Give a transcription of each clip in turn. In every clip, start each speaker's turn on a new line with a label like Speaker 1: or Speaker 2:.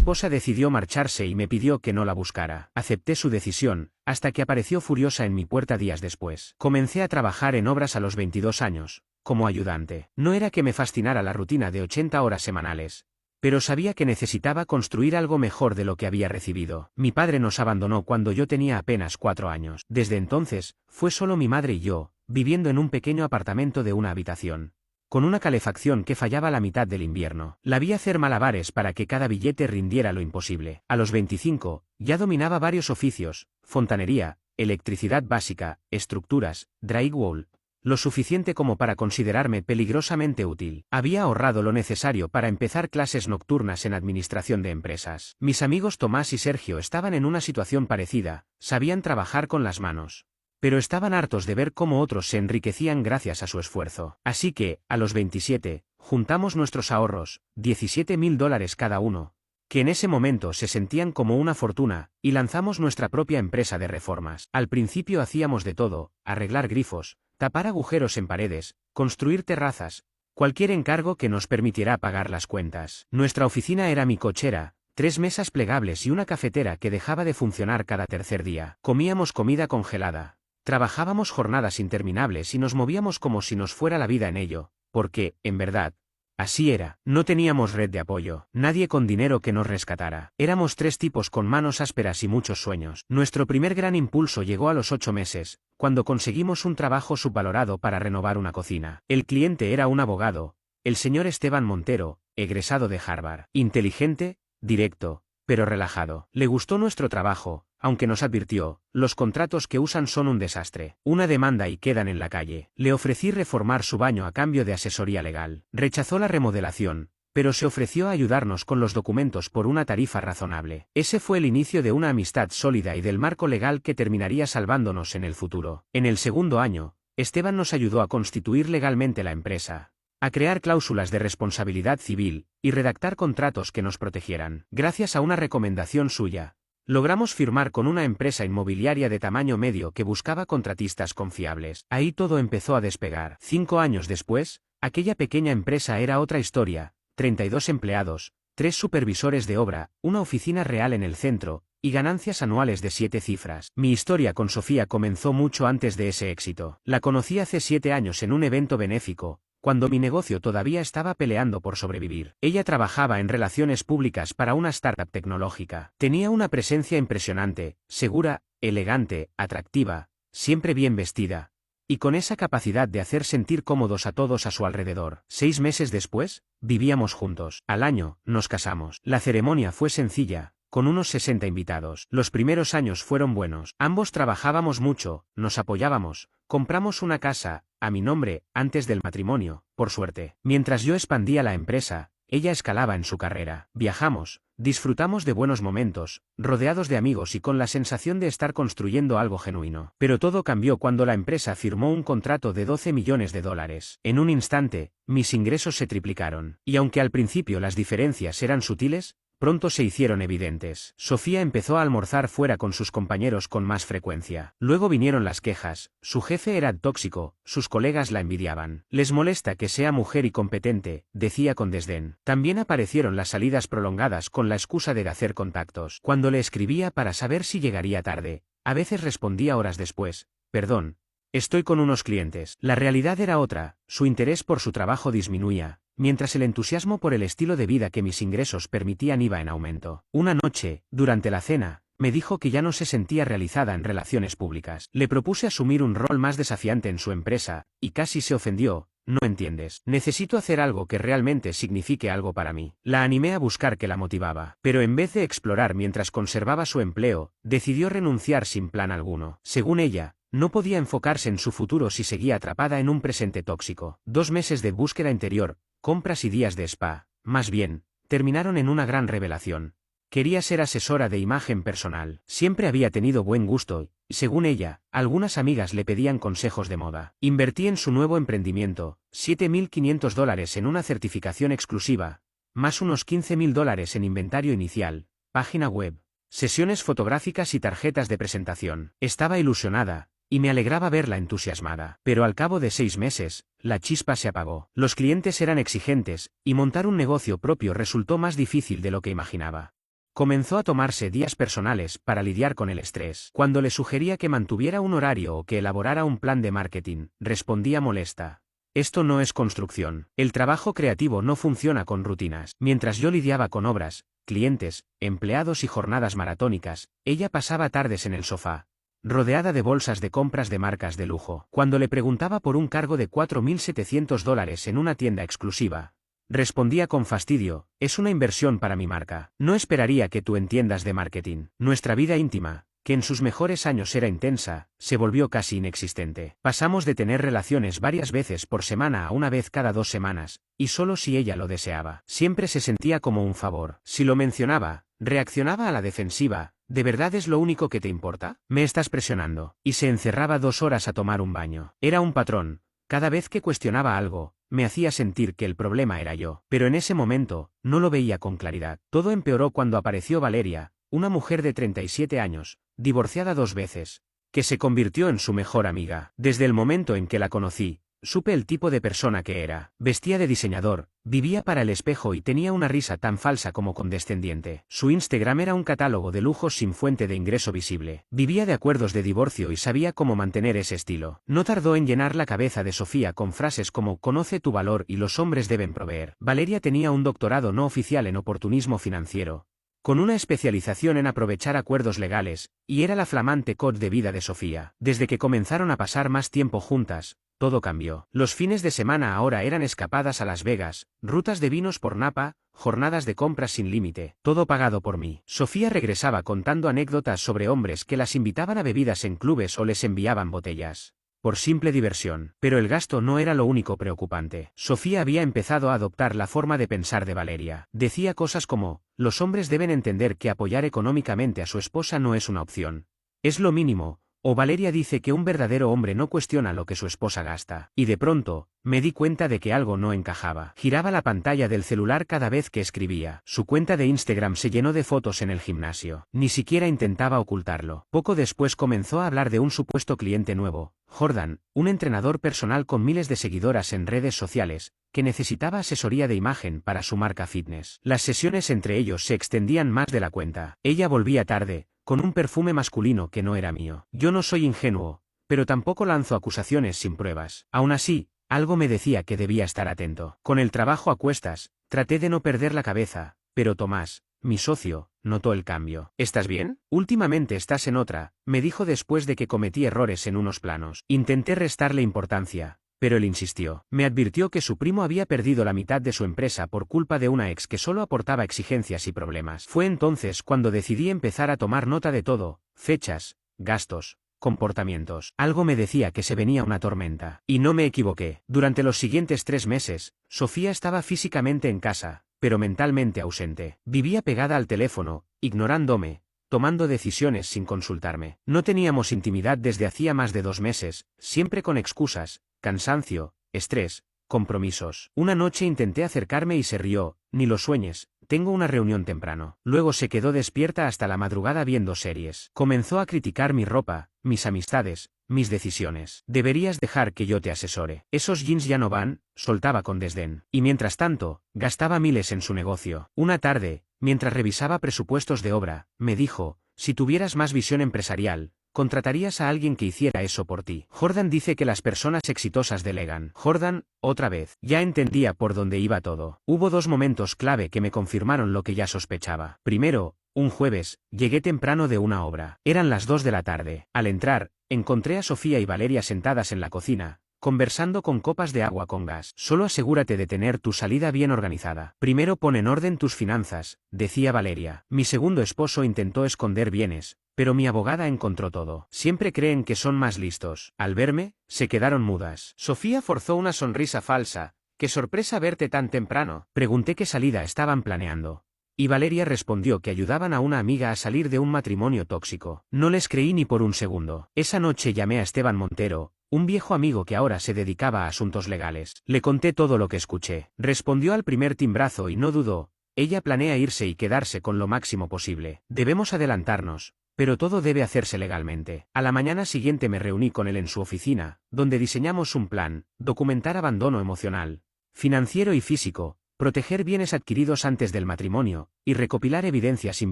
Speaker 1: esposa decidió marcharse y me pidió que no la buscara. Acepté su decisión, hasta que apareció furiosa en mi puerta días después. Comencé a trabajar en obras a los 22 años, como ayudante. No era que me fascinara la rutina de 80 horas semanales, pero sabía que necesitaba construir algo mejor de lo que había recibido. Mi padre nos abandonó cuando yo tenía apenas 4 años. Desde entonces, fue solo mi madre y yo, viviendo en un pequeño apartamento de una habitación, con una calefacción que fallaba la mitad del invierno. La vi hacer malabares para que cada billete rindiera lo imposible. A los 25, ya dominaba varios oficios: fontanería, electricidad básica, estructuras, drywall, lo suficiente como para considerarme peligrosamente útil. Había ahorrado lo necesario para empezar clases nocturnas en administración de empresas. Mis amigos Tomás y Sergio estaban en una situación parecida, sabían trabajar con las manos, pero estaban hartos de ver cómo otros se enriquecían gracias a su esfuerzo. Así que, a los 27, juntamos nuestros ahorros, $17,000 cada uno, que en ese momento se sentían como una fortuna, y lanzamos nuestra propia empresa de reformas. Al principio hacíamos de todo: arreglar grifos, tapar agujeros en paredes, construir terrazas, cualquier encargo que nos permitiera pagar las cuentas. Nuestra oficina era mi cochera, 3 mesas plegables y una cafetera que dejaba de funcionar cada tercer día. Comíamos comida congelada, trabajábamos jornadas interminables y nos movíamos como si nos fuera la vida en ello, porque, en verdad, así era. No teníamos red de apoyo, nadie con dinero que nos rescatara. Éramos 3 tipos con manos ásperas y muchos sueños. Nuestro primer gran impulso llegó a los 8 meses, cuando conseguimos un trabajo subvalorado para renovar una cocina. El cliente era un abogado, el señor Esteban Montero, egresado de Harvard. Inteligente, directo, pero relajado. Le gustó nuestro trabajo, aunque nos advirtió: los contratos que usan son un desastre, una demanda y quedan en la calle. Le ofrecí reformar su baño a cambio de asesoría legal. Rechazó la remodelación, pero se ofreció a ayudarnos con los documentos por una tarifa razonable. Ese fue el inicio de una amistad sólida y del marco legal que terminaría salvándonos en el futuro. En el segundo año, Esteban nos ayudó a constituir legalmente la empresa, a crear cláusulas de responsabilidad civil, y redactar contratos que nos protegieran. Gracias a una recomendación suya, logramos firmar con una empresa inmobiliaria de tamaño medio que buscaba contratistas confiables. Ahí todo empezó a despegar. 5 años después, aquella pequeña empresa era otra historia: 32 empleados, 3 supervisores de obra, una oficina real en el centro, y ganancias anuales de 7 cifras. Mi historia con Sofía comenzó mucho antes de ese éxito. La conocí hace 7 años en un evento benéfico, cuando mi negocio todavía estaba peleando por sobrevivir. Ella trabajaba en relaciones públicas para una startup tecnológica. Tenía una presencia impresionante, segura, elegante, atractiva, siempre bien vestida, y con esa capacidad de hacer sentir cómodos a todos a su alrededor. 6 meses después, vivíamos juntos. Al año, nos casamos. La ceremonia fue sencilla, con unos 60 invitados. Los primeros años fueron buenos. Ambos trabajábamos mucho, nos apoyábamos, compramos una casa, a mi nombre, antes del matrimonio, por suerte. Mientras yo expandía la empresa, ella escalaba en su carrera. Viajamos, disfrutamos de buenos momentos, rodeados de amigos y con la sensación de estar construyendo algo genuino. Pero todo cambió cuando la empresa firmó un contrato de $12 millones. En un instante, mis ingresos se triplicaron. Y aunque al principio las diferencias eran sutiles, pronto se hicieron evidentes. Sofía empezó a almorzar fuera con sus compañeros con más frecuencia. Luego vinieron las quejas: su jefe era tóxico, sus colegas la envidiaban. Les molesta que sea mujer y competente, decía con desdén. También aparecieron las salidas prolongadas con la excusa de hacer contactos. Cuando le escribía para saber si llegaría tarde, a veces respondía horas después: perdón, estoy con unos clientes. La realidad era otra: su interés por su trabajo disminuía, mientras el entusiasmo por el estilo de vida que mis ingresos permitían iba en aumento. Una noche, durante la cena, me dijo que ya no se sentía realizada en relaciones públicas. Le propuse asumir un rol más desafiante en su empresa, y casi se ofendió: no entiendes, necesito hacer algo que realmente signifique algo para mí. La animé a buscar qué la motivaba, pero en vez de explorar mientras conservaba su empleo, decidió renunciar sin plan alguno. Según ella, no podía enfocarse en su futuro si seguía atrapada en un presente tóxico. 2 meses de búsqueda interior, compras y días de spa, más bien, terminaron en una gran revelación. Quería ser asesora de imagen personal. Siempre había tenido buen gusto, y, según ella, algunas amigas le pedían consejos de moda. Invertí en su nuevo emprendimiento, $7,500 en una certificación exclusiva, más unos $15,000 en inventario inicial, página web, sesiones fotográficas y tarjetas de presentación. Estaba ilusionada, y me alegraba verla entusiasmada. Pero al cabo de 6 meses, la chispa se apagó. Los clientes eran exigentes, y montar un negocio propio resultó más difícil de lo que imaginaba. Comenzó a tomarse días personales para lidiar con el estrés. Cuando le sugería que mantuviera un horario o que elaborara un plan de marketing, respondía molesta. Esto no es construcción. El trabajo creativo no funciona con rutinas. Mientras yo lidiaba con obras, clientes, empleados y jornadas maratónicas, ella pasaba tardes en el sofá, rodeada de bolsas de compras de marcas de lujo. Cuando le preguntaba por un cargo de $4.700 en una tienda exclusiva, respondía con fastidio: es una inversión para mi marca. No esperaría que tú entiendas de marketing. Nuestra vida íntima, que en sus mejores años era intensa, se volvió casi inexistente. Pasamos de tener relaciones varias veces por semana a una vez cada 2 semanas, y solo si ella lo deseaba. Siempre se sentía como un favor. Si lo mencionaba, reaccionaba a la defensiva: ¿de verdad es lo único que te importa? Me estás presionando. Y se encerraba 2 horas a tomar un baño. Era un patrón. Cada vez que cuestionaba algo, me hacía sentir que el problema era yo. Pero en ese momento, no lo veía con claridad. Todo empeoró cuando apareció Valeria, una mujer de 37 años, divorciada 2 veces, que se convirtió en su mejor amiga. Desde el momento en que la conocí, supe el tipo de persona que era. Vestía de diseñador, vivía para el espejo y tenía una risa tan falsa como condescendiente. Su Instagram era un catálogo de lujos sin fuente de ingreso visible. Vivía de acuerdos de divorcio y sabía cómo mantener ese estilo. No tardó en llenar la cabeza de Sofía con frases como: conoce tu valor y los hombres deben proveer. Valeria tenía un doctorado no oficial en oportunismo financiero, con una especialización en aprovechar acuerdos legales, y era la flamante coach de vida de Sofía. Desde que comenzaron a pasar más tiempo juntas, todo cambió. Los fines de semana ahora eran escapadas a Las Vegas, rutas de vinos por Napa, jornadas de compras sin límite, todo pagado por mí. Sofía regresaba contando anécdotas sobre hombres que las invitaban a bebidas en clubes o les enviaban botellas por simple diversión. Pero el gasto no era lo único preocupante. Sofía había empezado a adoptar la forma de pensar de Valeria. Decía cosas como: los hombres deben entender que apoyar económicamente a su esposa no es una opción, es lo mínimo. O Valeria dice que un verdadero hombre no cuestiona lo que su esposa gasta. Y de pronto, me di cuenta de que algo no encajaba. Giraba la pantalla del celular cada vez que escribía. Su cuenta de Instagram se llenó de fotos en el gimnasio. Ni siquiera intentaba ocultarlo. Poco después comenzó a hablar de un supuesto cliente nuevo, Jordan, un entrenador personal con miles de seguidoras en redes sociales, que necesitaba asesoría de imagen para su marca fitness. Las sesiones entre ellos se extendían más de la cuenta. Ella volvía tarde, con un perfume masculino que no era mío. Yo no soy ingenuo, pero tampoco lanzo acusaciones sin pruebas. Aún así, algo me decía que debía estar atento. Con el trabajo a cuestas, traté de no perder la cabeza, pero Tomás, mi socio, notó el cambio. ¿Estás bien? Últimamente estás en otra, me dijo después de que cometí errores en unos planos. Intenté restarle importancia, pero él insistió. Me advirtió que su primo había perdido la mitad de su empresa por culpa de una ex que solo aportaba exigencias y problemas. Fue entonces cuando decidí empezar a tomar nota de todo: fechas, gastos, comportamientos. Algo me decía que se venía una tormenta. Y no me equivoqué. Durante los siguientes 3 meses, Sofía estaba físicamente en casa, pero mentalmente ausente. Vivía pegada al teléfono, ignorándome, tomando decisiones sin consultarme. No teníamos intimidad desde hacía más de 2 meses, siempre con excusas: cansancio, estrés, compromisos. Una noche intenté acercarme y se rió: ni lo sueñes, tengo una reunión temprano. Luego se quedó despierta hasta la madrugada viendo series. Comenzó a criticar mi ropa, mis amistades, mis decisiones. Deberías dejar que yo te asesore. Esos jeans ya no van, soltaba con desdén. Y mientras tanto, gastaba miles en su negocio. Una tarde, mientras revisaba presupuestos de obra, me dijo: si tuvieras más visión empresarial, contratarías a alguien que hiciera eso por ti. Jordan dice que las personas exitosas delegan. Jordan, otra vez. Ya entendía por dónde iba todo. Hubo 2 momentos clave que me confirmaron lo que ya sospechaba. Primero, un jueves, llegué temprano de una obra. Eran las 2 de la tarde. Al entrar, encontré a Sofía y Valeria sentadas en la cocina, conversando con copas de agua con gas. Solo asegúrate de tener tu salida bien organizada. Primero pon en orden tus finanzas, decía Valeria. Mi segundo esposo intentó esconder bienes, pero mi abogada encontró todo. Siempre creen que son más listos. Al verme, se quedaron mudas. Sofía forzó una sonrisa falsa. ¡Qué sorpresa verte tan temprano! Pregunté qué salida estaban planeando. Y Valeria respondió que ayudaban a una amiga a salir de un matrimonio tóxico. No les creí ni por un segundo. Esa noche llamé a Esteban Montero, un viejo amigo que ahora se dedicaba a asuntos legales. Le conté todo lo que escuché. Respondió al primer timbrazo y no dudó. Ella planea irse y quedarse con lo máximo posible. Debemos adelantarnos, pero todo debe hacerse legalmente. A la mañana siguiente me reuní con él en su oficina, donde diseñamos un plan: documentar abandono emocional, financiero y físico, proteger bienes adquiridos antes del matrimonio, y recopilar evidencia sin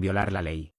Speaker 1: violar la ley.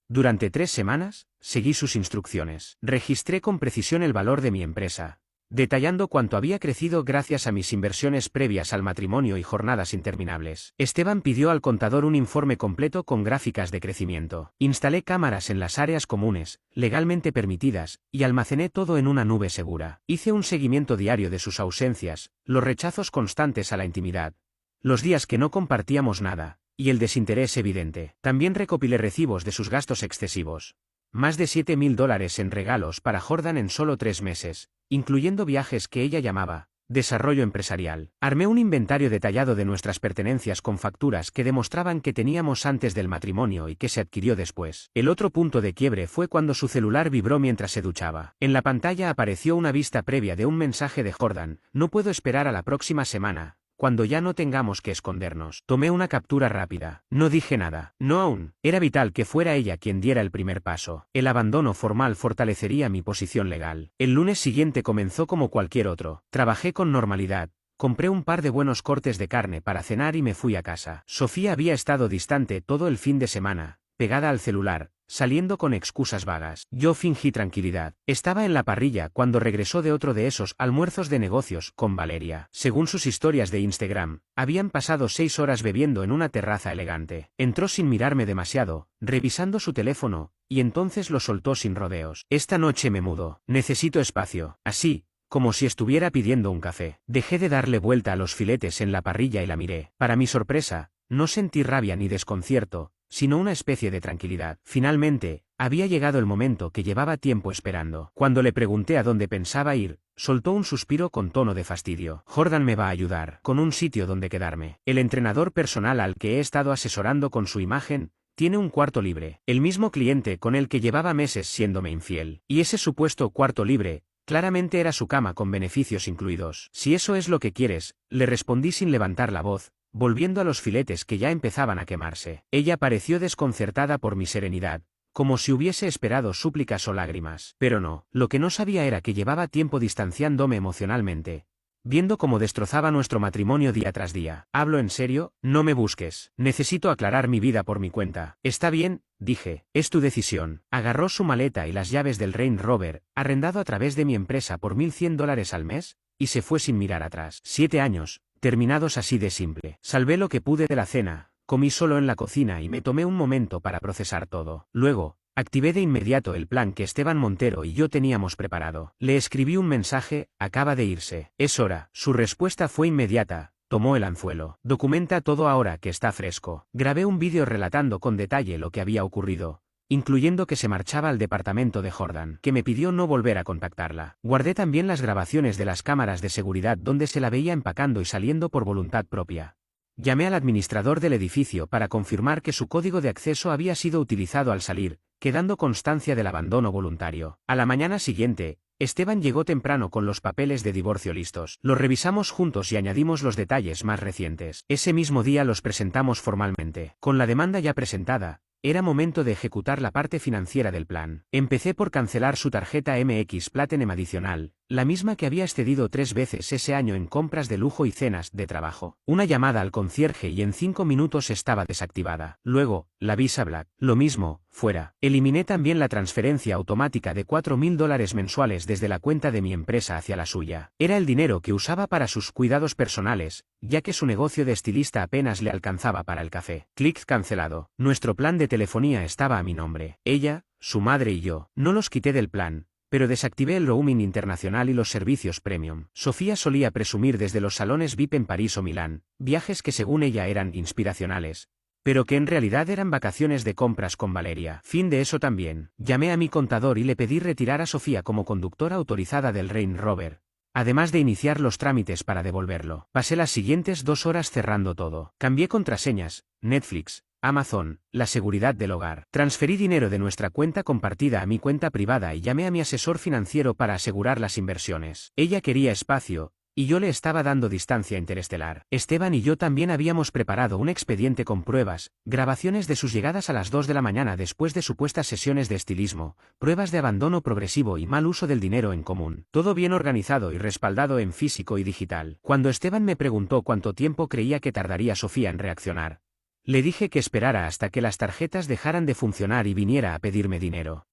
Speaker 1: Durante 3 semanas, seguí sus instrucciones. Registré con precisión el valor de mi empresa, detallando cuánto había crecido gracias a mis inversiones previas al matrimonio y jornadas interminables. Esteban pidió al contador un informe completo con gráficas de crecimiento. Instalé cámaras en las áreas comunes, legalmente permitidas, y almacené todo en una nube segura. Hice un seguimiento diario de sus ausencias, los rechazos constantes a la intimidad, los días que no compartíamos nada, y el desinterés evidente. También recopilé recibos de sus gastos excesivos. Más de $7.000 en regalos para Jordan en solo 3 meses, incluyendo viajes que ella llamaba desarrollo empresarial. Armé un inventario detallado de nuestras pertenencias con facturas que demostraban que teníamos antes del matrimonio y que se adquirió después. El otro punto de quiebre fue cuando su celular vibró mientras se duchaba. En la pantalla apareció una vista previa de un mensaje de Jordan: no puedo esperar a la próxima semana, cuando ya no tengamos que escondernos. Tomé una captura rápida. No dije nada. No aún. Era vital que fuera ella quien diera el primer paso. El abandono formal fortalecería mi posición legal. El lunes siguiente comenzó como cualquier otro. Trabajé con normalidad. Compré un par de buenos cortes de carne para cenar y me fui a casa. Sofía había estado distante todo el fin de semana, pegada al celular, saliendo con excusas vagas. Yo fingí tranquilidad. Estaba en la parrilla cuando regresó de otro de esos almuerzos de negocios con Valeria. Según sus historias de Instagram, habían pasado 6 horas bebiendo en una terraza elegante. Entró sin mirarme demasiado, revisando su teléfono, y entonces lo soltó sin rodeos. Esta noche me mudo. Necesito espacio. Así, como si estuviera pidiendo un café. Dejé de darle vuelta a los filetes en la parrilla y la miré. Para mi sorpresa, no sentí rabia ni desconcierto, sino una especie de tranquilidad. Finalmente, había llegado el momento que llevaba tiempo esperando. Cuando le pregunté a dónde pensaba ir, soltó un suspiro con tono de fastidio. Jordan me va a ayudar con un sitio donde quedarme. El entrenador personal al que he estado asesorando con su imagen tiene un cuarto libre. El mismo cliente con el que llevaba meses siéndome infiel. Y ese supuesto cuarto libre claramente era su cama con beneficios incluidos. Si eso es lo que quieres, le respondí sin levantar la voz, volviendo a los filetes que ya empezaban a quemarse. Ella pareció desconcertada por mi serenidad, como si hubiese esperado súplicas o lágrimas. Pero no, lo que no sabía era que llevaba tiempo distanciándome emocionalmente, viendo cómo destrozaba nuestro matrimonio día tras día. ¿Hablo en serio? No me busques. Necesito aclarar mi vida por mi cuenta. Está bien, dije, es tu decisión. Agarró su maleta y las llaves del Range Rover, arrendado a través de mi empresa por $1.100 al mes, y se fue sin mirar atrás. 7 años, terminados así de simple. Salvé lo que pude de la cena, comí solo en la cocina y me tomé un momento para procesar todo. Luego, activé de inmediato el plan que Esteban Montero y yo teníamos preparado. Le escribí un mensaje: acaba de irse. Es hora. Su respuesta fue inmediata: tomó el anzuelo. Documenta todo ahora que está fresco. Grabé un vídeo relatando con detalle lo que había ocurrido, incluyendo que se marchaba al departamento de Jordan, que me pidió no volver a contactarla. Guardé también las grabaciones de las cámaras de seguridad donde se la veía empacando y saliendo por voluntad propia. Llamé al administrador del edificio para confirmar que su código de acceso había sido utilizado al salir, quedando constancia del abandono voluntario. A la mañana siguiente, Esteban llegó temprano con los papeles de divorcio listos. Los revisamos juntos y añadimos los detalles más recientes. Ese mismo día los presentamos formalmente. Con la demanda ya presentada, era momento de ejecutar la parte financiera del plan. Empecé por cancelar su tarjeta MX Platinum adicional, la misma que había excedido 3 veces ese año en compras de lujo y cenas de trabajo. Una llamada al concierge y en 5 minutos estaba desactivada. Luego, la Visa Black. Lo mismo, fuera. Eliminé también la transferencia automática de $4.000 mensuales desde la cuenta de mi empresa hacia la suya. Era el dinero que usaba para sus cuidados personales, ya que su negocio de estilista apenas le alcanzaba para el café. Clic cancelado. Nuestro plan de telefonía estaba a mi nombre. Ella, su madre y yo. No los quité del plan, pero desactivé el roaming internacional y los servicios premium. Sofía solía presumir desde los salones VIP en París o Milán, viajes que según ella eran inspiracionales, pero que en realidad eran vacaciones de compras con Valeria. Fin de eso también. Llamé a mi contador y le pedí retirar a Sofía como conductora autorizada del Range Rover, además de iniciar los trámites para devolverlo. Pasé las siguientes 2 horas cerrando todo. Cambié contraseñas, Netflix, Amazon, la seguridad del hogar. Transferí dinero de nuestra cuenta compartida a mi cuenta privada y llamé a mi asesor financiero para asegurar las inversiones. Ella quería espacio, y yo le estaba dando distancia interestelar. Esteban y yo también habíamos preparado un expediente con pruebas, grabaciones de sus llegadas a las 2 de la mañana después de supuestas sesiones de estilismo, pruebas de abandono progresivo y mal uso del dinero en común. Todo bien organizado y respaldado en físico y digital. Cuando Esteban me preguntó cuánto tiempo creía que tardaría Sofía en reaccionar, le dije que esperara hasta que las tarjetas dejaran de funcionar y viniera a pedirme dinero.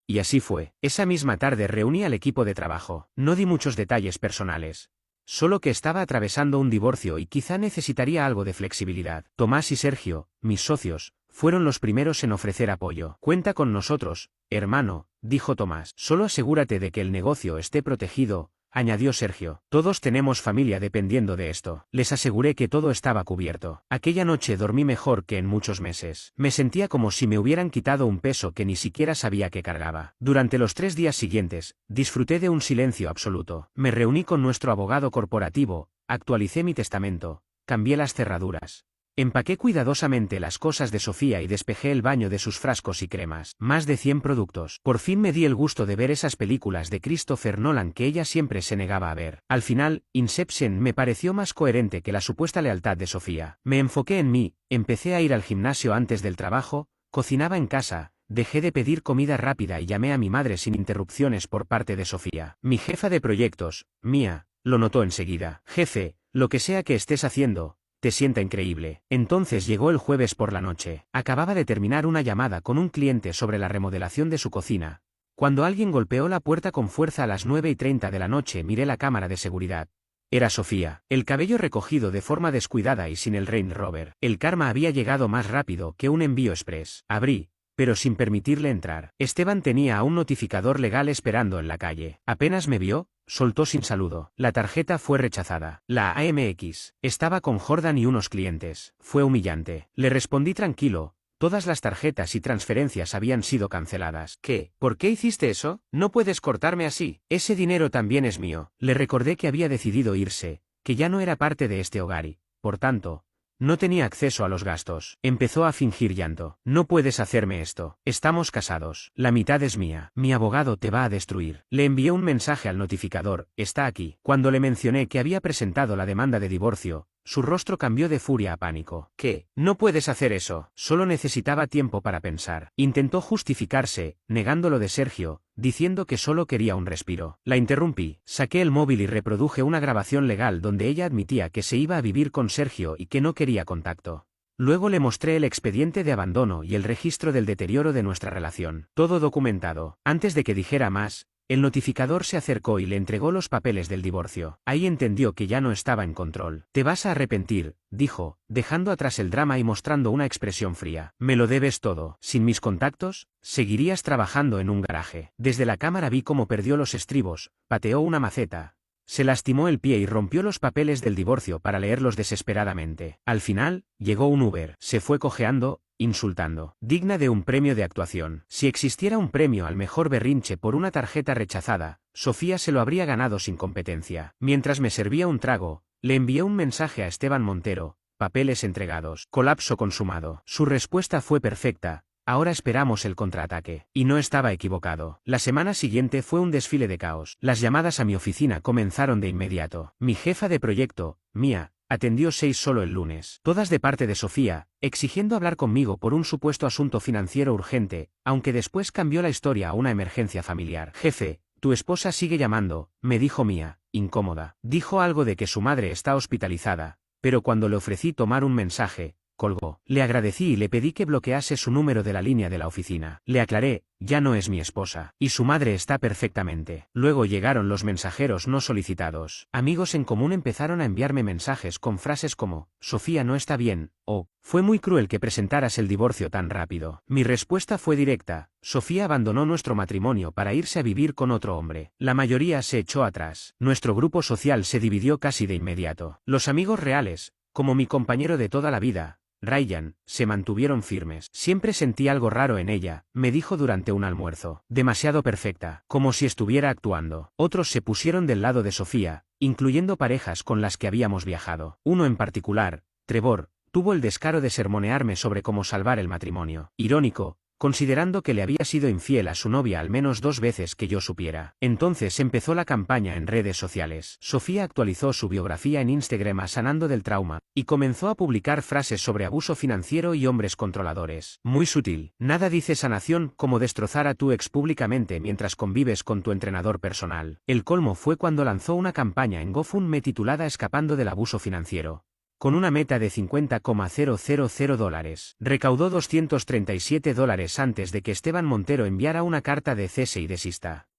Speaker 1: Y así fue. Esa misma tarde reuní al equipo de trabajo. No di muchos detalles personales. Solo que estaba atravesando un divorcio y quizá necesitaría algo de flexibilidad. Tomás y Sergio, mis socios, fueron los primeros en ofrecer apoyo. Cuenta con nosotros, hermano, dijo Tomás. Solo asegúrate de que el negocio esté protegido, añadió Sergio. Todos tenemos familia dependiendo de esto. Les aseguré que todo estaba cubierto. Aquella noche dormí mejor que en muchos meses. Me sentía como si me hubieran quitado un peso que ni siquiera sabía que cargaba. Durante los 3 días siguientes, disfruté de un silencio absoluto. Me reuní con nuestro abogado corporativo, actualicé mi testamento, cambié las cerraduras. Empaqué cuidadosamente las cosas de Sofía y despejé el baño de sus frascos y cremas. Más de 100 productos. Por fin me di el gusto de ver esas películas de Christopher Nolan que ella siempre se negaba a ver. Al final, Inception me pareció más coherente que la supuesta lealtad de Sofía. Me enfoqué en mí, empecé a ir al gimnasio antes del trabajo, cocinaba en casa, dejé de pedir comida rápida y llamé a mi madre sin interrupciones por parte de Sofía. Mi jefa de proyectos, Mía, lo notó enseguida. Jefe, lo que sea que estés haciendo, te sienta increíble. Entonces llegó el jueves por la noche. Acababa de terminar una llamada con un cliente sobre la remodelación de su cocina. Cuando alguien golpeó la puerta con fuerza a las 9:30 de la noche, miré la cámara de seguridad. Era Sofía. El cabello recogido de forma descuidada y sin el Range Rover. El karma había llegado más rápido que un envío express. Abrí, pero sin permitirle entrar. Esteban tenía a un notificador legal esperando en la calle. Apenas me vio, soltó sin saludo. La tarjeta fue rechazada. La AMX. Estaba con Jordan y unos clientes. Fue humillante. Le respondí tranquilo. Todas las tarjetas y transferencias habían sido canceladas. ¿Qué? ¿Por qué hiciste eso? No puedes cortarme así. Ese dinero también es mío. Le recordé que había decidido irse, que ya no era parte de este hogar y, por tanto, no tenía acceso a los gastos. Empezó a fingir llanto. No puedes hacerme esto. Estamos casados. La mitad es mía. Mi abogado te va a destruir. Le envié un mensaje al notificador. Está aquí. Cuando le mencioné que había presentado la demanda de divorcio, su rostro cambió de furia a pánico. ¿Qué? No puedes hacer eso. Solo necesitaba tiempo para pensar. Intentó justificarse, negando lo de Sergio, diciendo que solo quería un respiro. La interrumpí, saqué el móvil y reproduje una grabación legal donde ella admitía que se iba a vivir con Sergio y que no quería contacto. Luego le mostré el expediente de abandono y el registro del deterioro de nuestra relación. Todo documentado. Antes de que dijera más, el notificador se acercó y le entregó los papeles del divorcio. Ahí entendió que ya no estaba en control. Te vas a arrepentir, dijo, dejando atrás el drama y mostrando una expresión fría. Me lo debes todo. Sin mis contactos, seguirías trabajando en un garaje. Desde la cámara vi cómo perdió los estribos, pateó una maceta, se lastimó el pie y rompió los papeles del divorcio para leerlos desesperadamente. Al final, llegó un Uber. Se fue cojeando, insultando. Digna de un premio de actuación. Si existiera un premio al mejor berrinche por una tarjeta rechazada, Sofía se lo habría ganado sin competencia. Mientras me servía un trago, le envié un mensaje a Esteban Montero. Papeles entregados. Colapso consumado. Su respuesta fue perfecta. Ahora esperamos el contraataque. Y no estaba equivocado. La semana siguiente fue un desfile de caos. Las llamadas a mi oficina comenzaron de inmediato. Mi jefa de proyecto, Mía, atendió 6 solo el lunes. Todas de parte de Sofía, exigiendo hablar conmigo por un supuesto asunto financiero urgente, aunque después cambió la historia a una emergencia familiar. Jefe, tu esposa sigue llamando, me dijo Mía, incómoda. Dijo algo de que su madre está hospitalizada, pero cuando le ofrecí tomar un mensaje, colgó. Le agradecí y le pedí que bloquease su número de la línea de la oficina. Le aclaré, ya no es mi esposa, y su madre está perfectamente. Luego llegaron los mensajeros no solicitados. Amigos en común empezaron a enviarme mensajes con frases como, Sofía no está bien, o, fue muy cruel que presentaras el divorcio tan rápido. Mi respuesta fue directa, Sofía abandonó nuestro matrimonio para irse a vivir con otro hombre. La mayoría se echó atrás. Nuestro grupo social se dividió casi de inmediato. Los amigos reales, como mi compañero de toda la vida, Ryan, se mantuvieron firmes. Siempre sentí algo raro en ella, me dijo durante un almuerzo. Demasiado perfecta, como si estuviera actuando. Otros se pusieron del lado de Sofía, incluyendo parejas con las que habíamos viajado. Uno en particular, Trevor, tuvo el descaro de sermonearme sobre cómo salvar el matrimonio. Irónico, considerando que le había sido infiel a su novia al menos 2 veces que yo supiera. Entonces empezó la campaña en redes sociales. Sofía actualizó su biografía en Instagram sanando del trauma, y comenzó a publicar frases sobre abuso financiero y hombres controladores. Muy sutil. Nada dice sanación como destrozar a tu ex públicamente mientras convives con tu entrenador personal. El colmo fue cuando lanzó una campaña en GoFundMe titulada Escapando del abuso financiero. Con una meta de $50,000. Recaudó $237 antes de que Esteban Montero enviara una carta de cese y desista.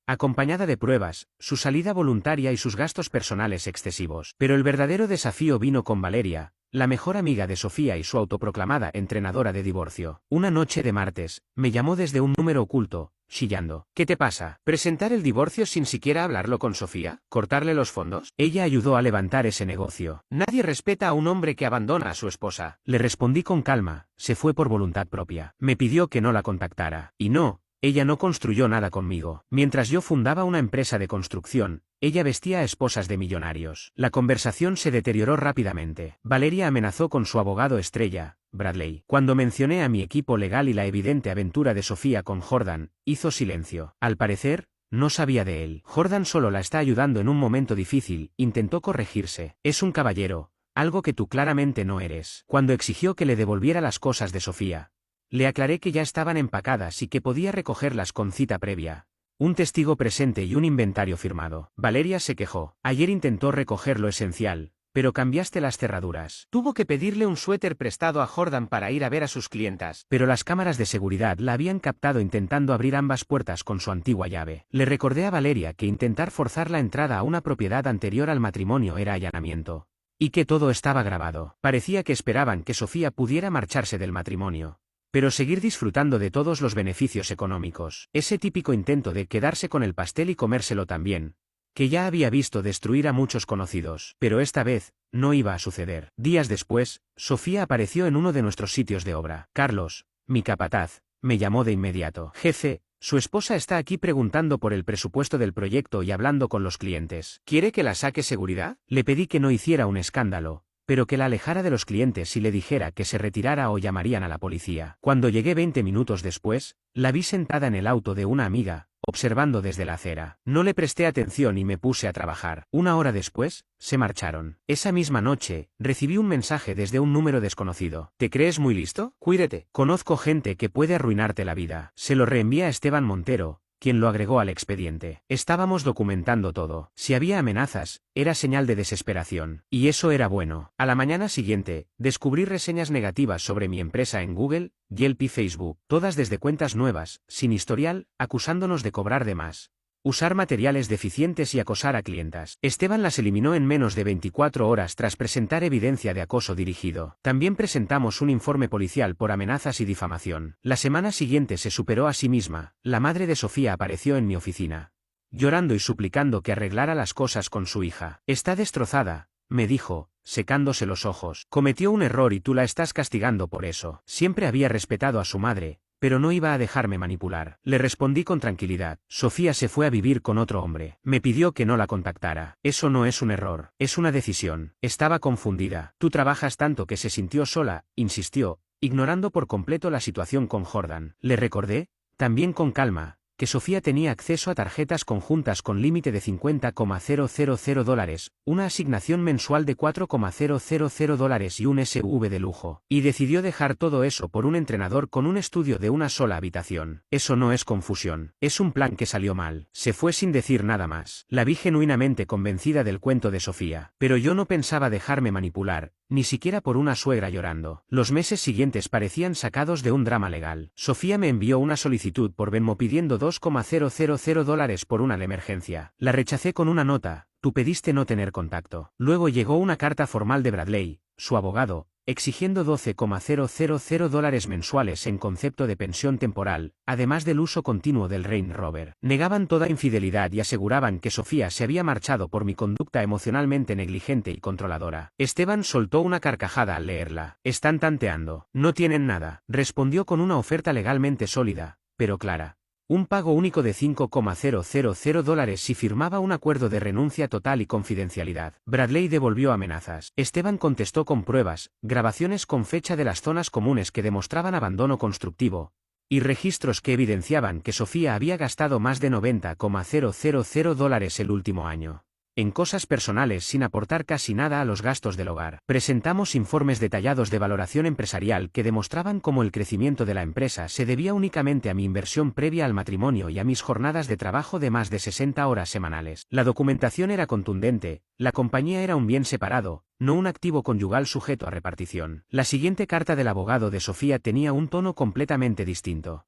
Speaker 1: Acompañada de pruebas, su salida voluntaria y sus gastos personales excesivos. Pero el verdadero desafío vino con Valeria, la mejor amiga de Sofía y su autoproclamada entrenadora de divorcio. Una noche de martes, me llamó desde un número oculto, chillando. ¿Qué te pasa? ¿Presentar el divorcio sin siquiera hablarlo con Sofía? ¿Cortarle los fondos? Ella ayudó a levantar ese negocio. Nadie respeta a un hombre que abandona a su esposa. Le respondí con calma, se fue por voluntad propia. Me pidió que no la contactara. Y no, ella no construyó nada conmigo. Mientras yo fundaba una empresa de construcción, ella vestía a esposas de millonarios. La conversación se deterioró rápidamente. Valeria amenazó con su abogado estrella, Bradley. Cuando mencioné a mi equipo legal y la evidente aventura de Sofía con Jordan, hizo silencio. Al parecer, no sabía de él. Jordan solo la está ayudando en un momento difícil, intentó corregirse. Es un caballero, algo que tú claramente no eres. Cuando exigió que le devolviera las cosas de Sofía, le aclaré que ya estaban empacadas y que podía recogerlas con cita previa, un testigo presente y un inventario firmado. Valeria se quejó. Ayer intentó recoger lo esencial, pero cambiaste las cerraduras. Tuvo que pedirle un suéter prestado a Jordan para ir a ver a sus clientas. Pero las cámaras de seguridad la habían captado intentando abrir ambas puertas con su antigua llave. Le recordé a Valeria que intentar forzar la entrada a una propiedad anterior al matrimonio era allanamiento, y que todo estaba grabado. Parecía que esperaban que Sofía pudiera marcharse del matrimonio, pero seguir disfrutando de todos los beneficios económicos. Ese típico intento de quedarse con el pastel y comérselo también, que ya había visto destruir a muchos conocidos. Pero esta vez, no iba a suceder. Días después, Sofía apareció en uno de nuestros sitios de obra. Carlos, mi capataz, me llamó de inmediato. Jefe, su esposa está aquí preguntando por el presupuesto del proyecto y hablando con los clientes. ¿Quiere que la saque seguridad? Le pedí que no hiciera un escándalo, pero que la alejara de los clientes y le dijera que se retirara o llamarían a la policía. Cuando llegué 20 minutos después, la vi sentada en el auto de una amiga, observando desde la acera. No le presté atención y me puse a trabajar. Una hora después, se marcharon. Esa misma noche, recibí un mensaje desde un número desconocido. ¿Te crees muy listo? Cuídate. Conozco gente que puede arruinarte la vida. Se lo reenvié a Esteban Montero, quien lo agregó al expediente. Estábamos documentando todo. Si había amenazas, era señal de desesperación. Y eso era bueno. A la mañana siguiente, descubrí reseñas negativas sobre mi empresa en Google, Yelp y Facebook, todas desde cuentas nuevas, sin historial, acusándonos de cobrar de más, usar materiales deficientes y acosar a clientas. Esteban las eliminó en menos de 24 horas tras presentar evidencia de acoso dirigido. También presentamos un informe policial por amenazas y difamación. La semana siguiente se superó a sí misma. La madre de Sofía apareció en mi oficina, llorando y suplicando que arreglara las cosas con su hija. Está destrozada, me dijo, secándose los ojos. Cometió un error y tú la estás castigando por eso. Siempre había respetado a su madre, pero no iba a dejarme manipular. Le respondí con tranquilidad. Sofía se fue a vivir con otro hombre. Me pidió que no la contactara. Eso no es un error, es una decisión. Estaba confundida. Tú trabajas tanto que se sintió sola, insistió, ignorando por completo la situación con Jordan. Le recordé, también con calma, que Sofía tenía acceso a tarjetas conjuntas con límite de $50,000, una asignación mensual de $4,000 y un SUV de lujo. Y decidió dejar todo eso por un entrenador con un estudio de una sola habitación. Eso no es confusión, es un plan que salió mal. Se fue sin decir nada más. La vi genuinamente convencida del cuento de Sofía. Pero yo no pensaba dejarme manipular, ni siquiera por una suegra llorando. Los meses siguientes parecían sacados de un drama legal. Sofía me envió una solicitud por Venmo pidiendo $2,000 por una emergencia. La rechacé con una nota: tú pediste no tener contacto. Luego llegó una carta formal de Bradley, su abogado, exigiendo $12,000 mensuales en concepto de pensión temporal, además del uso continuo del Range Rover. Negaban toda infidelidad y aseguraban que Sofía se había marchado por mi conducta emocionalmente negligente y controladora. Esteban soltó una carcajada al leerla. Están tanteando. No tienen nada. Respondió con una oferta legalmente sólida, pero clara. Un pago único de $5,000 si firmaba un acuerdo de renuncia total y confidencialidad. Bradley devolvió amenazas. Esteban contestó con pruebas, grabaciones con fecha de las zonas comunes que demostraban abandono constructivo, y registros que evidenciaban que Sofía había gastado más de $90,000 el último año en cosas personales sin aportar casi nada a los gastos del hogar. Presentamos informes detallados de valoración empresarial que demostraban cómo el crecimiento de la empresa se debía únicamente a mi inversión previa al matrimonio y a mis jornadas de trabajo de más de 60 horas semanales. La documentación era contundente, la compañía era un bien separado, no un activo conyugal sujeto a repartición. La siguiente carta del abogado de Sofía tenía un tono completamente distinto.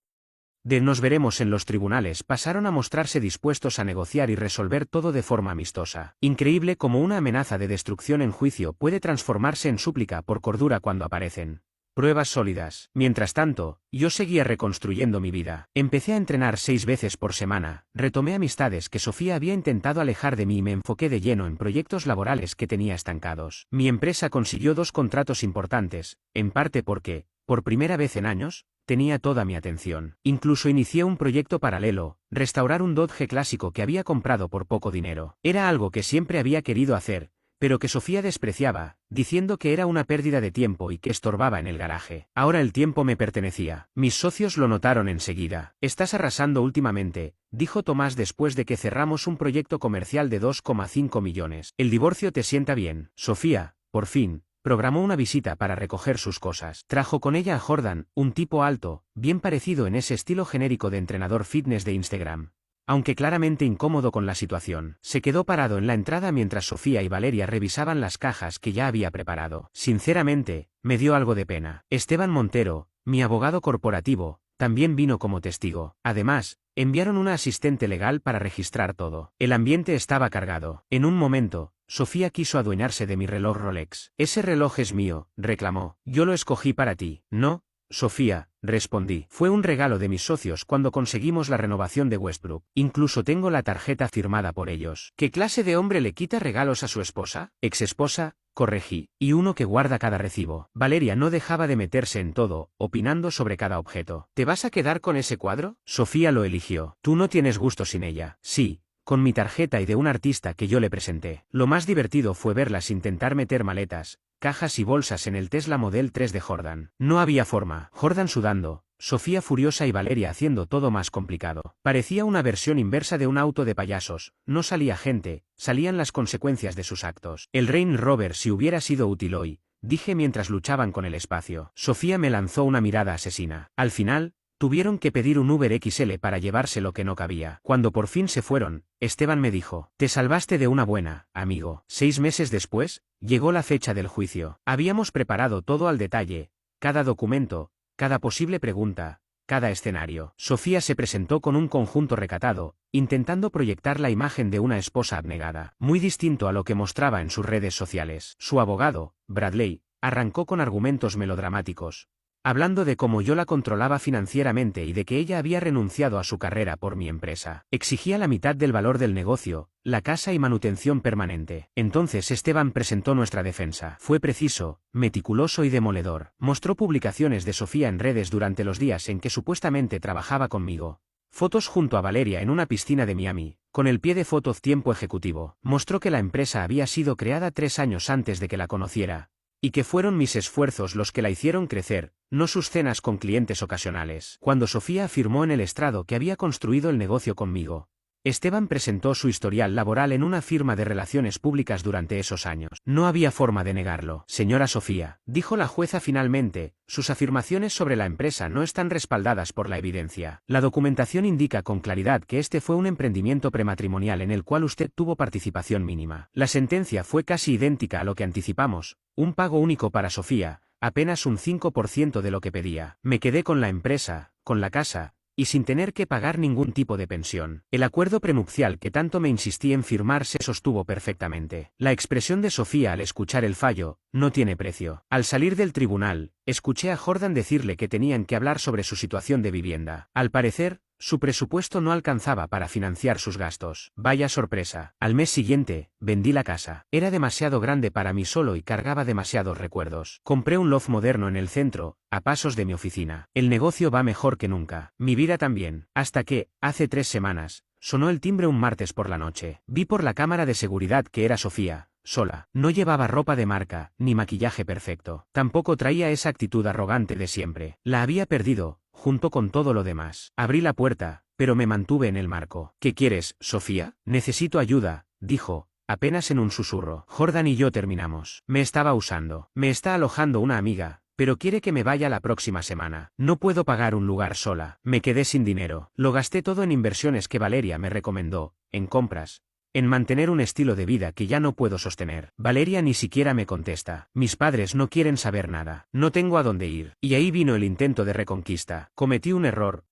Speaker 1: De nos veremos en los tribunales pasaron a mostrarse dispuestos a negociar y resolver todo de forma amistosa. Increíble cómo una amenaza de destrucción en juicio puede transformarse en súplica por cordura cuando aparecen pruebas sólidas. Mientras tanto, yo seguía reconstruyendo mi vida. Empecé a entrenar 6 veces por semana, retomé amistades que Sofía había intentado alejar de mí y me enfoqué de lleno en proyectos laborales que tenía estancados. Mi empresa consiguió 2 contratos importantes, en parte porque, por primera vez en años, tenía toda mi atención. Incluso inicié un proyecto paralelo, restaurar un Dodge clásico que había comprado por poco dinero. Era algo que siempre había querido hacer, pero que Sofía despreciaba, diciendo que era una pérdida de tiempo y que estorbaba en el garaje. Ahora el tiempo me pertenecía. Mis socios lo notaron enseguida. Estás arrasando últimamente, dijo Tomás después de que cerramos un proyecto comercial de 2,5 millones. El divorcio te sienta bien. Sofía, por fin, programó una visita para recoger sus cosas. Trajo con ella a Jordan, un tipo alto, bien parecido en ese estilo genérico de entrenador fitness de Instagram. Aunque claramente incómodo con la situación, se quedó parado en la entrada mientras Sofía y Valeria revisaban las cajas que ya había preparado. Sinceramente, me dio algo de pena. Esteban Montero, mi abogado corporativo, también vino como testigo. Además, enviaron una asistente legal para registrar todo. El ambiente estaba cargado. En un momento, Sofía quiso adueñarse de mi reloj Rolex. Ese reloj es mío, reclamó. Yo lo escogí para ti. No, Sofía, respondí. Fue un regalo de mis socios cuando conseguimos la renovación de Westbrook. Incluso tengo la tarjeta firmada por ellos. ¿Qué clase de hombre le quita regalos a su esposa? Exesposa, corregí. Y uno que guarda cada recibo. Valeria no dejaba de meterse en todo, opinando sobre cada objeto. ¿Te vas a quedar con ese cuadro? Sofía lo eligió. Tú no tienes gusto sin ella. Sí, con mi tarjeta y de un artista que yo le presenté. Lo más divertido fue verlas intentar meter maletas, cajas y bolsas en el Tesla Model 3 de Jordan. No había forma. Jordan sudando, Sofía furiosa y Valeria haciendo todo más complicado. Parecía una versión inversa de un auto de payasos. No salía gente, salían las consecuencias de sus actos. El Range Rover si hubiera sido útil hoy, dije mientras luchaban con el espacio. Sofía me lanzó una mirada asesina. Al final, tuvieron que pedir un Uber XL para llevarse lo que no cabía. Cuando por fin se fueron, Esteban me dijo, te salvaste de una buena, amigo. 6 meses después, llegó la fecha del juicio. Habíamos preparado todo al detalle, cada documento, cada posible pregunta, cada escenario. Sofía se presentó con un conjunto recatado, intentando proyectar la imagen de una esposa abnegada, muy distinto a lo que mostraba en sus redes sociales. Su abogado, Bradley, arrancó con argumentos melodramáticos, hablando de cómo yo la controlaba financieramente y de que ella había renunciado a su carrera por mi empresa. Exigía la mitad del valor del negocio, la casa y manutención permanente. Entonces Esteban presentó nuestra defensa. Fue preciso, meticuloso y demoledor. Mostró publicaciones de Sofía en redes durante los días en que supuestamente trabajaba conmigo. Fotos junto a Valeria en una piscina de Miami, con el pie de foto tiempo ejecutivo. Mostró que la empresa había sido creada 3 años antes de que la conociera, y que fueron mis esfuerzos los que la hicieron crecer, no sus cenas con clientes ocasionales. Cuando Sofía afirmó en el estrado que había construido el negocio conmigo, Esteban presentó su historial laboral en una firma de relaciones públicas durante esos años. No había forma de negarlo. Señora Sofía, dijo la jueza finalmente, sus afirmaciones sobre la empresa no están respaldadas por la evidencia. La documentación indica con claridad que este fue un emprendimiento prematrimonial en el cual usted tuvo participación mínima. La sentencia fue casi idéntica a lo que anticipamos, un pago único para Sofía, apenas un 5% de lo que pedía. Me quedé con la empresa, con la casa, y sin tener que pagar ningún tipo de pensión. El acuerdo prenupcial que tanto me insistí en firmar se sostuvo perfectamente. La expresión de Sofía al escuchar el fallo, no tiene precio. Al salir del tribunal, escuché a Jordan decirle que tenían que hablar sobre su situación de vivienda. Al parecer, su presupuesto no alcanzaba para financiar sus gastos. Vaya sorpresa. Al mes siguiente, vendí la casa. Era demasiado grande para mí solo y cargaba demasiados recuerdos. Compré un loft moderno en el centro, a pasos de mi oficina. El negocio va mejor que nunca. Mi vida también. Hasta que, hace 3 semanas, sonó el timbre un martes por la noche. Vi por la cámara de seguridad que era Sofía, sola. No llevaba ropa de marca, ni maquillaje perfecto. Tampoco traía esa actitud arrogante de siempre. La había perdido, junto con todo lo demás. Abrí la puerta, pero me mantuve en el marco. ¿Qué quieres, Sofía? Necesito ayuda, dijo, apenas en un susurro. Jordan y yo terminamos. Me estaba usando. Me está alojando una amiga, pero quiere que me vaya la próxima semana. No puedo pagar un lugar sola. Me quedé sin dinero. Lo gasté todo en inversiones que Valeria me recomendó, en compras, en mantener un estilo de vida que ya no puedo sostener. Valeria ni siquiera me contesta. Mis padres no quieren saber nada. No tengo a dónde ir. Y ahí vino el intento de reconquista. Cometí un error.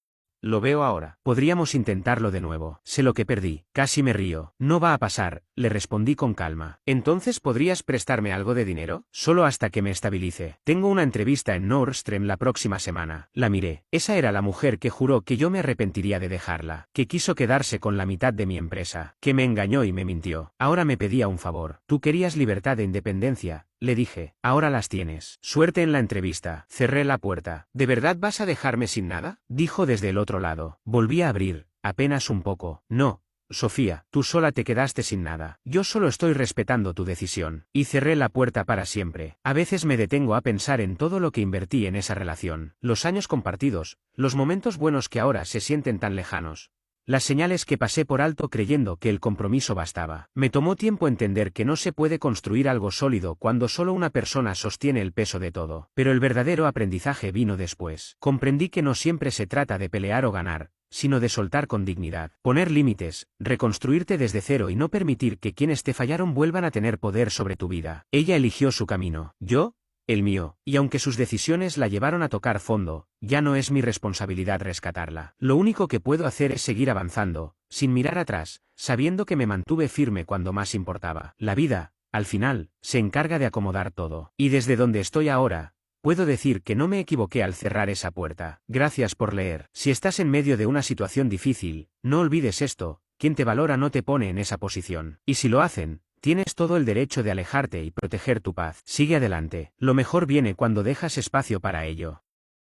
Speaker 1: Lo veo ahora. Podríamos intentarlo de nuevo. Sé lo que perdí. Casi me río. No va a pasar, le respondí con calma. ¿Entonces podrías prestarme algo de dinero? Solo hasta que me estabilice. Tengo una entrevista en Nordstrom la próxima semana. La miré. Esa era la mujer que juró que yo me arrepentiría de dejarla. Que quiso quedarse con la mitad de mi empresa. Que me engañó y me mintió. Ahora me pedía un favor. Tú querías libertad e independencia, le dije. Ahora las tienes. Suerte en la entrevista. Cerré la puerta. ¿De verdad vas a dejarme sin nada? Dijo desde el otro lado. Volví a abrir, apenas un poco. No, Sofía, tú sola te quedaste sin nada. Yo solo estoy respetando tu decisión. Y cerré la puerta para siempre. A veces me detengo a pensar en todo lo que invertí en esa relación. Los años compartidos, los momentos buenos que ahora se sienten tan lejanos. Las señales que pasé por alto creyendo que el compromiso bastaba. Me tomó tiempo entender que no se puede construir algo sólido cuando solo una persona sostiene el peso de todo. Pero el verdadero aprendizaje vino después. Comprendí que no siempre se trata de pelear o ganar, sino de soltar con dignidad. Poner límites, reconstruirte desde cero y no permitir que quienes te fallaron vuelvan a tener poder sobre tu vida. Ella eligió su camino. Yo, el mío, y aunque sus decisiones la llevaron a tocar fondo, ya no es mi responsabilidad rescatarla. Lo único que puedo hacer es seguir avanzando, sin mirar atrás, sabiendo que me mantuve firme cuando más importaba. La vida, al final, se encarga de acomodar todo. Y desde donde estoy ahora, puedo decir que no me equivoqué al cerrar esa puerta. Gracias por leer. Si estás en medio de una situación difícil, no olvides esto: quien te valora no te pone en esa posición. Y si lo hacen, tienes todo el derecho de alejarte y proteger tu paz. Sigue adelante. Lo mejor viene cuando dejas espacio para ello.